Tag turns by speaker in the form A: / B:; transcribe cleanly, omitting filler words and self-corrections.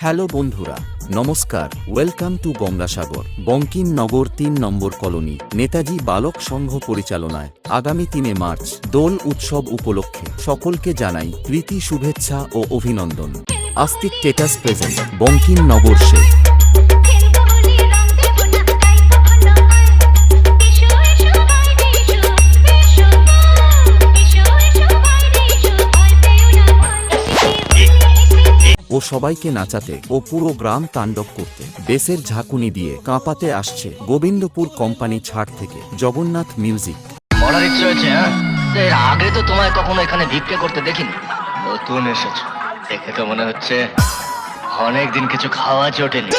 A: Hello বন্ধুরা, নমস্কার। Welcome to Gangasagar Bankimnagar ৩ number colony, Netaji বালক সংঘ পরিচালনায় আগামী ৩ মার্চ দোল উৎসব উপলক্ষে সকলকে জানাই প্রীতি, শুভেচ্ছা ও অভিনন্দন। আস্তিক স্টেটাস প্রেজেন্ট বঙ্কিমনগর সে ও সবাইকে নাচাতে ও পুরো গ্রাম তাণ্ডব করতে বেসের ঝাঁকুনি দিয়ে কাঁপাতে আসছে গোবিন্দপুর কোম্পানি ছাড় থেকে জগন্নাথ মিউজিক।
B: মরার ইচ্ছে হয়েছে? এর আগে তো তোমায় কখনো এখানে ভিক্ষে করতে দেখিনি, নতুন এসেছো দেখে তো মনে হচ্ছে অনেকদিন কিছু খাওয়া জোটেনি।